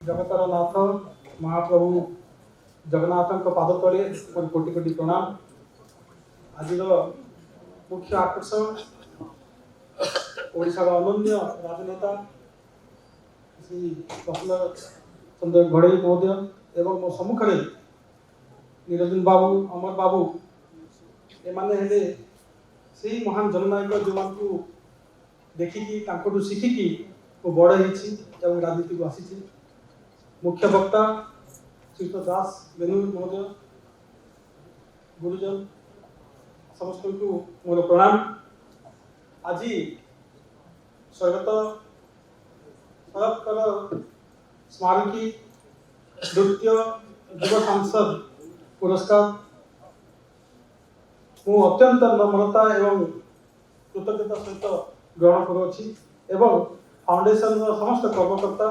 जगतर नाथ महाप्रभु जगन्नाथ पाद तले कोटि कोटि प्रणाम। आज मुख्य आकर्षण ओडिशार अनन्य राजनेता श्री प्रफुल्ल चंद्र घड़ई महोदय एवं मो सम्मुख में निरंजन बाबू अमर बाबू एमाने हेले से महान जननायक जो देखिकी शिखिकी बड़ हो राजनीति को आसी। मुख्य वक्ता श्रीयुत दास बेनूर महोदय गुरुजन समस्त को मोर प्रणाम। आज स्वर्गत शरद स्मारकी द्वितीय युव सांसद पुरस्कार मु अत्यंत नम्रता एवं कृतज्ञता सहित ग्रहण करुछि एवं फाउंडेशन समस्त कर्मकर्ता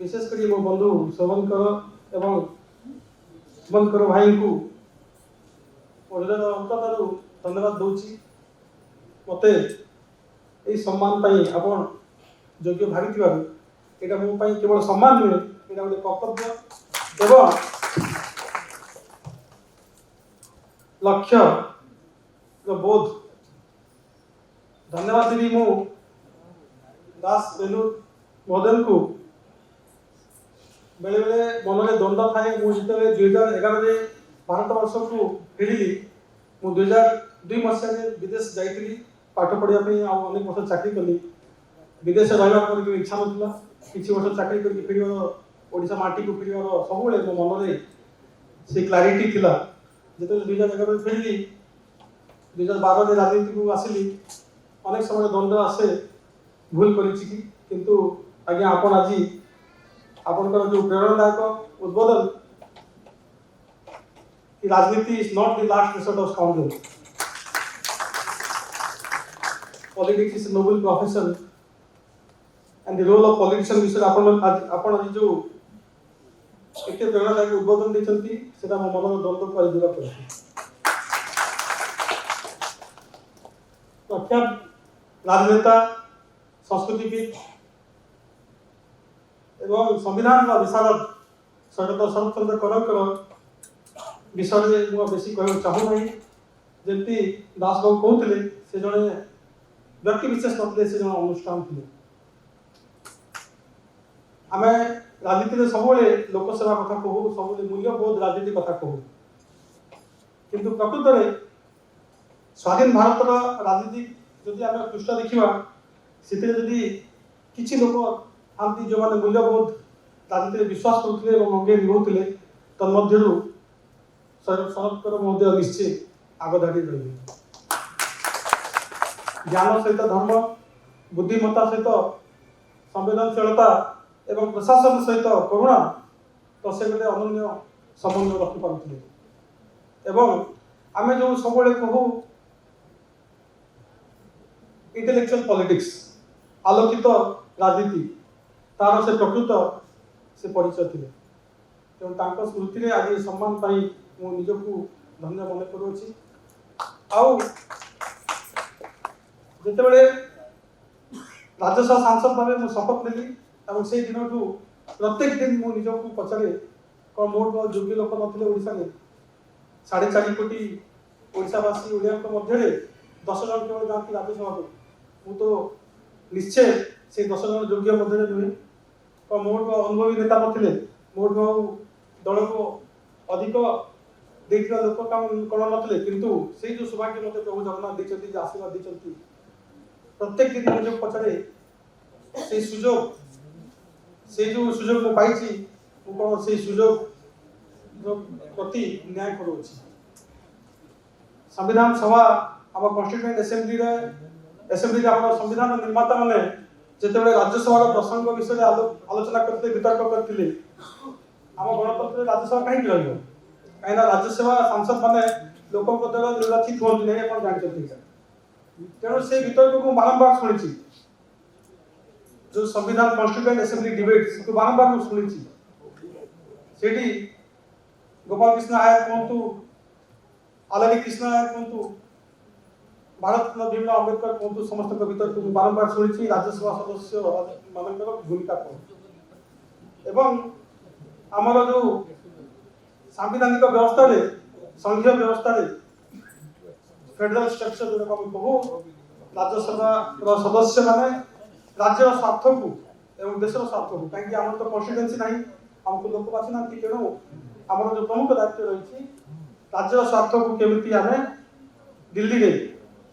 विशेषकर मो बंधु शोभनकर एवं शुभंकर भाई को हृदय अंतरु धन्यवाद दूची। मते यही सम्मान आपण योग्य भावी यहाँ मो केवल सम्मान नुहे यहाँ गोटे कर्तव्य एवं लक्ष्य बोध। धन्यवाद देवी मो दास बेनूर महोदय को बेले बेले मन में द्वंद्व थाए। मुझे 2011 भारत वर्ष को फेरिली 2002 मसीह विदेश जाइली पाठ पढ़ाई अनेक वर्ष चाकरी कली। विदेश रहा इच्छा ना किसी वर्ष चाकरी करके फेर ओडिशा माटी को फेर सब मो मन में से क्लारिटी थिला। जो 2011 फेरिली 2012 राजनीति को आसिली अनेक समय द्वंद्व आसे भूल किंतु आज्ञा आपण आज आपनकर जो प्रेरणादायक उद्बोधन कि राजनीति is not the last resort of scoundrel, politics is noble profession and the role of politician विषय आपण आज जो एक प्रेरणादायक उद्बोधन देचंती सेटा मो मन द्वंद्व पर दूर कर प्रख्यात राजनेता संस्कृतिविद एवं संविधान विशारद स्वर्गत शरद करकर विषय में मुझे बेसी कह चाहू ना। जमी दास बाबू कहते से जड़े व्यक्ति विशेष नथिले से जन अनुष्ठान थे। आम राजनीति सब लोकसेवा कथा कहू सब मूल्यबोध राजनीति कथा कहू किंतु प्रकृत में स्वाधीन भारत राजनीति जदि आम पृष्ठ देखा से किसी लोक आंती जो मैंने मूल्यबोध राजनीति विश्वास करते अंगे निभाते तन्मध्य शरद महोदय निश्चय आगधाड़ी रही। ज्ञान सहित धर्म बुद्धिमत्ता सहित संवेदनशीलता एवं प्रशासन सहित करुणा तो से गोटे अनन्य संबंध रखिपारे एवं आम जो सब कहू इंटेलेक्चुअल पॉलिटिक्स आलोकित राजनीति तार से प्रकृत से परिचय थे। तेणु स्मृति में आज सम्मान पाई मु निजको धन्य मन करुछि। जिते राज्यसभा सांसद भाव मुझे शपथ नेली और से दिन प्रत्येक दिन मु निजको पचारे कौन मोर योग्य लोक नथिले ओडिशा में 4.5 कोटी ओडिशावासी ओडिया मध्य 10 जन केवल जाती राज्यसभा को मु तो निश्चय से 10 जन योग्य मध्य नुहे मोट अनुभवी नेता नथिले मोट दल को अधिक देखा लोक कौन नथिले किंतु से जो सौभाग्य मत प्रभु जगन्नाथ देते आशीर्वाद देते प्रत्येक दिन मुझे पचारे से सुजोग से जो सुजोग मु पाई कौन से सुजोग प्रति न्याय करुछि। संविधान सभा आम कॉन्स्टिट्यूएंट असेंबली आम संविधान निर्माता माने जिते राज्यसभा प्रसंग विषय आलोचना करते वितर्क करते आम गणतंत्र राज्यसभा कहीं कहीं राज्यसभा सांसद मैंने लोकों द्वारा निर्वाचित हूँ नहीं आप जानते तेणु से वितर्क को बारंबार शुणी जो संविधान कॉन्स्टिट्यूएंट असेंबली डिबेट को बारंबार शुणी से गोपाल कृष्ण आयर कहतु आलारी कृष्ण आयर कहतु भारत भीम अम्बेडकर कहतु समस्त वितर्क बारंबार शुणी राज्यसभा सदस्य मान भूमिका कौन एवं आमर जो सांविधानिक व्यवस्था रे संघीय व्यवस्था रे फेडरल स्ट्रक्चर जो कहू राज्यसभा सदस्य माने राज्य स्वार्थ को एवं देशर स्वार्थ को कहीं आम तो कन्स्टिट्यूएंसी ना आमको लोक बासी ना तेणु आम जो प्रमुख दायित्व रही राज्य स्वार्थ को केमी आम दिल्ली रे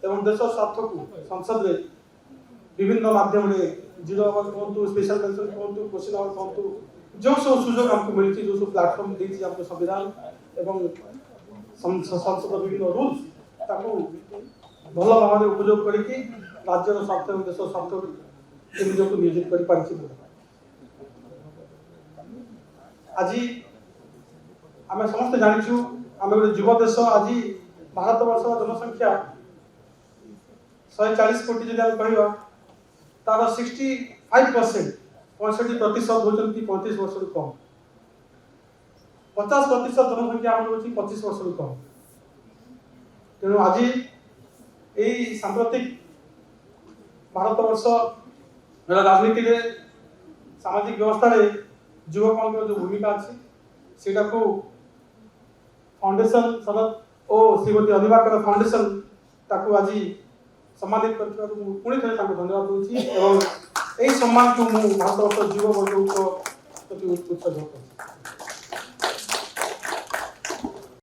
एवं देश स्वार्थ को संसद रे विभिन्न माध्यम जीरो आवर कहतु स्पेशल पेंशन कहतु क्वेश्चन आवर कहतु जो सब सुजोग हमको मिली जो सब प्लेटफॉर्म देती हमको संविधान एवं संसद विभिन्न रूल्स ताको भल भाव उपयोग करके राज्यर स्वार्थ और देश स्वार्थ निजक नियोजित कर पारिछि। आज आम समस्त जानिछु आम गोटे युव देश आज भारत वर्ष जनसंख्या 140 कोटी जदि आम कहवा तार 65% 65% होती 35 वर्ष कम 50% जनसंख्या आम होती 25 वर्ष कम तेणु आज यही सांप्रतिक भारत वर्ष राजनीति रे सामाजिक व्यवस्था रे युवकों जो भूमिका अच्छी सेटा को फाउंडेशन शरद और श्रीमती अधिवाकर फाउंडेशन ताकू आज सम्मानित कर पुणी थे धन्यवाद दूसरी एवं यही सम्मान को भारत वर्ष युव वर्ग प्रति उत्सर्ग कर।